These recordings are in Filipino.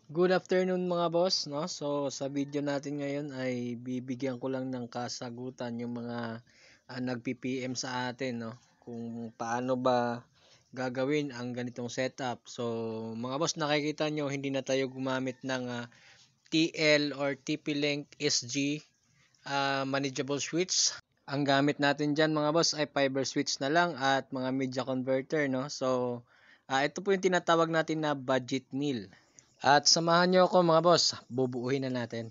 Good afternoon mga boss, no? So sa video natin ngayon ay bibigyan ko lang ng kasagutan yung mga nagpi-PM sa atin, no? Kung paano ba gagawin ang ganitong setup. So mga boss, nakikita nyo hindi na tayo gumamit ng TL or TP-Link SG manageable switch. Ang gamit natin dyan mga boss ay fiber switch na lang at mga media converter, no? So ito po yung tinatawag natin na budget meal. At samahan nyo ako mga boss, bubuuhin na natin.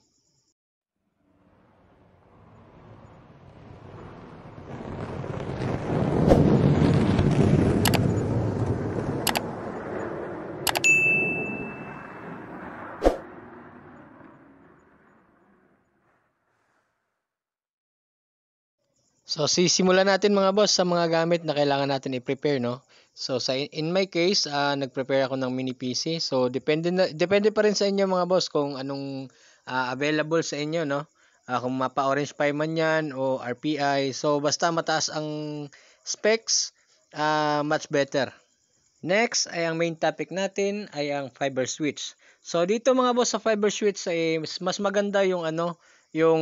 So sisimulan natin mga boss sa mga gamit na kailangan natin i-prepare, no? So in my case, nag-prepare ako ng mini PC. So depende pa rin sa inyo mga boss kung anong available sa inyo, no? Kung mapa Orange Pi man 'yan o RPI. So basta mataas ang specs, much better. Next ay ang main topic natin ay ang fiber switch. So dito mga boss sa fiber switch ay mas maganda yung yung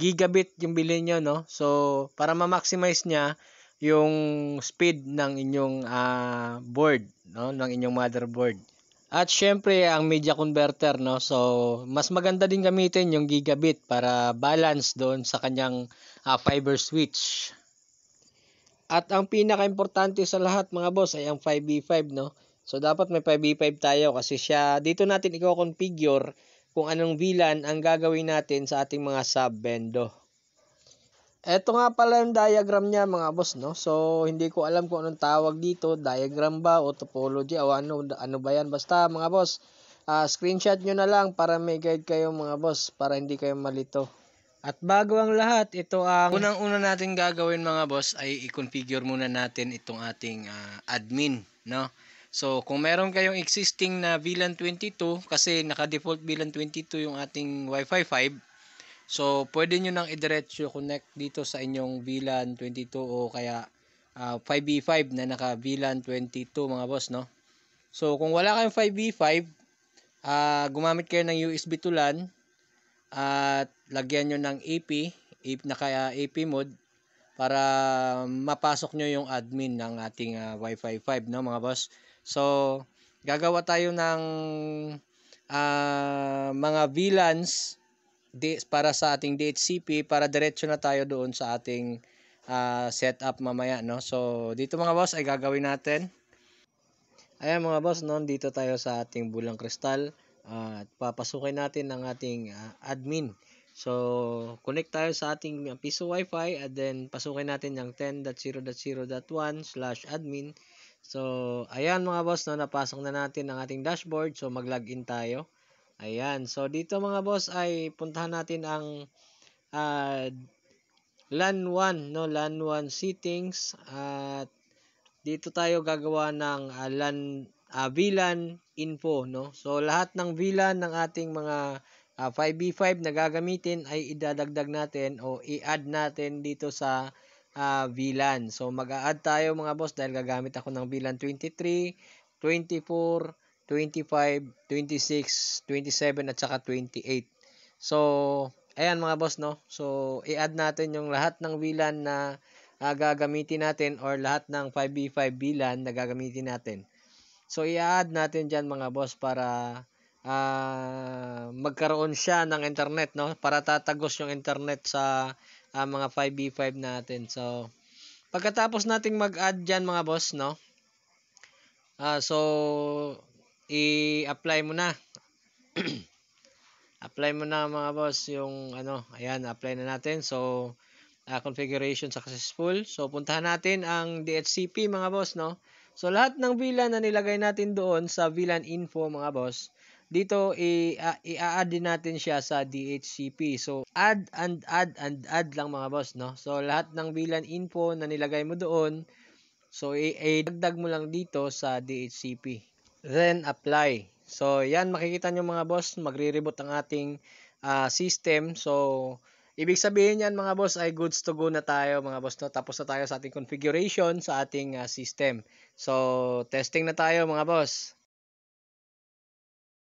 gigabit yung bilhin nyo, no? So para ma-maximize niya yung speed ng inyong board, no? Ng inyong motherboard. At syempre ang media converter, no? So mas maganda din gamitin yung gigabit para balance doon sa kanyang fiber switch. At ang pinaka-importante sa lahat mga boss ay ang 5v5, no? So dapat may 5v5 tayo kasi siya dito natin i-configure kung anong VLAN ang gagawin natin sa ating mga sub-bendo. Ito nga pala yung diagram niya mga boss, no? So hindi ko alam kung anong tawag dito, diagram ba o topology o ano ba yan. Basta mga boss, screenshot nyo na lang para may guide kayo mga boss para hindi kayo malito. At bago ang lahat, ito ang unang-una natin gagawin mga boss ay i-configure muna natin itong ating admin, no? So, kung meron kayong existing na VLAN 22 kasi naka-default VLAN 22 yung ating Wi-Fi 5, so pwede nyo nang idiretso connect dito sa inyong VLAN 22 o kaya 5v5 na naka VLAN 22 mga boss, no? So, kung wala kayong 5v5, gumamit kayo ng USB to LAN at lagyan nyo ng naka-AP mode para mapasok nyo yung admin ng ating Wi-Fi 5, no mga boss. So gagawa tayo ng mga VLANs para sa ating DHCP para diretso na tayo doon sa ating setup mamaya, no? So dito mga boss ay gagawin natin. Ayan mga boss, no, dito tayo sa ating bulang kristal at papasukin natin ang ating admin. So, connect tayo sa ating piso wifi at then pasukin natin yung 10.0.0.1/admin. So, ayan mga boss, no, napasok na natin ang ating dashboard. So, mag-login tayo. Ayan. So, dito mga boss ay puntahan natin ang uh, LAN 1, no, LAN 1 settings at dito tayo gagawa ng VLAN info, no? So lahat ng VLAN ng ating mga 5v5 na gagamitin ay idadagdag natin o i-add natin dito sa VLAN. So mag-a-add tayo mga boss dahil gagamit ako ng VLAN 23, 24, 25, 26, 27 at saka 28. So ayan mga boss, no? So i-add natin yung lahat ng VLAN na gagamitin natin or lahat ng 5v5 VLAN na gagamitin natin. So i-add natin dyan mga boss para magkaroon siya ng internet, no? Para tatagos yung internet sa mga 5v5 natin. So pagkatapos nating mag-add dyan mga boss, no? So i-apply mo na. Apply mo na mga boss yung ayan, apply na natin. So configuration successful. So puntahan natin ang DHCP mga boss, no? So lahat ng VLAN na nilagay natin doon sa VLAN info mga boss, dito i-add din natin siya sa DHCP. So add lang mga boss, no? So lahat ng VLAN info na nilagay mo doon, so i-dagdag mo lang dito sa DHCP. Then apply. So yan, makikita nyo mga boss, magre-reboot ang ating system. So ibig sabihin yan mga boss ay goods to go na tayo mga boss, no? Tapos na tayo sa ating configuration sa ating system. So testing na tayo mga boss.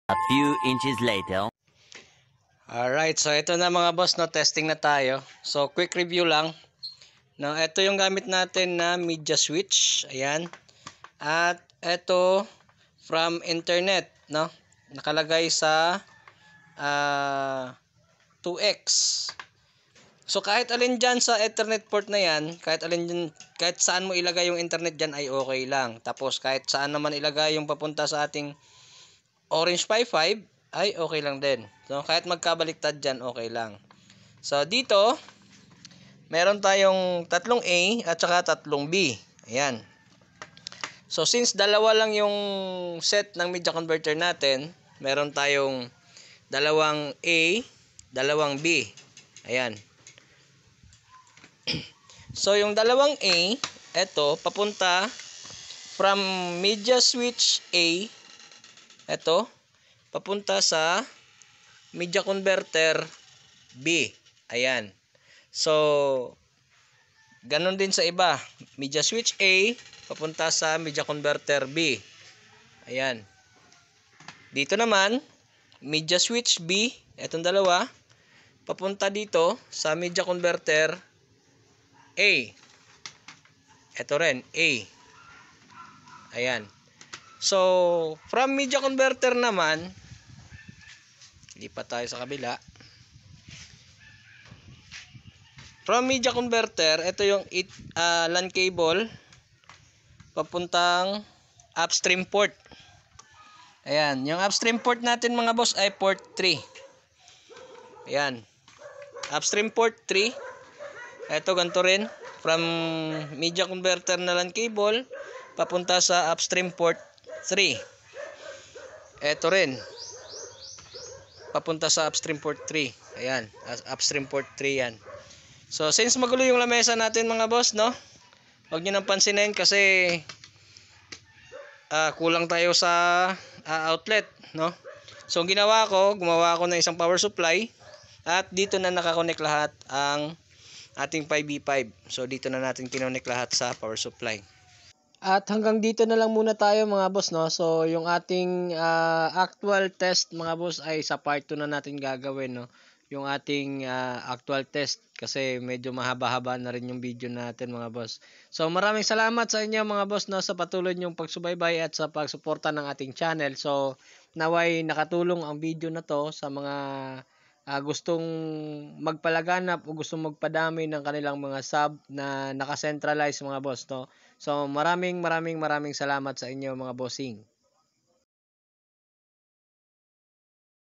A few inches later. Alright, so ito na mga boss, no, testing na tayo. So quick review lang. No, ito yung gamit natin na media switch. Ayan. At ito from internet, no. Nakalagay sa 2x. So kahit alin dyan sa Ethernet port na yan, kahit alin dyan, kahit saan mo ilagay yung internet dyan ay okay lang. Tapos kahit saan naman ilagay yung papunta sa ating Orange Pi 5 ay okay lang din. So kahit magkabaliktad dyan, okay lang. So dito, meron tayong tatlong A at saka tatlong B. Ayan. So since dalawa lang yung set ng media converter natin, meron tayong dalawang A, dalawang B. Ayan. So yung dalawang A, eto papunta from media switch A, eto papunta sa media converter B. Ayan. So ganon din sa iba. Media switch A papunta sa media converter B. Ayan. Dito naman, media switch B, etong dalawa, papunta dito sa media converter A. Ito rin, A. Ayan. So, from media converter naman, lipat tayo sa kabila. From media converter, ito yung LAN cable papuntang upstream port. Ayan, yung upstream port natin mga boss ay port 3. Ayan. Upstream port 3. Ito ganito rin, from media converter na LAN cable papunta sa upstream port 3. Ito rin, papunta sa upstream port 3. Ayan, upstream port 3 yan. So since magulo yung lamesa natin mga boss, no, huwag nyo nang pansinin kasi kulang tayo sa outlet, no. So ang ginawa ko, gumawa ako ng isang power supply at dito na nakakonect lahat ang ating 5V5. So dito na natin kinonect lahat sa power supply. At hanggang dito na lang muna tayo mga boss, no. So yung ating actual test mga boss ay sa part 2 na natin gagawin, no. Yung ating actual test kasi medyo mahaba-haba na rin yung video natin mga boss. So maraming salamat sa inyo mga boss, no, sa patuloy niyong pagsubaybay at sa pagsuporta ng ating channel. So naway nakatulong ang video na to sa mga gustong magpalaganap o gustong magpadami ng kanilang mga sub na nakacentralize mga boss, no. So maraming salamat sa inyo mga bossing.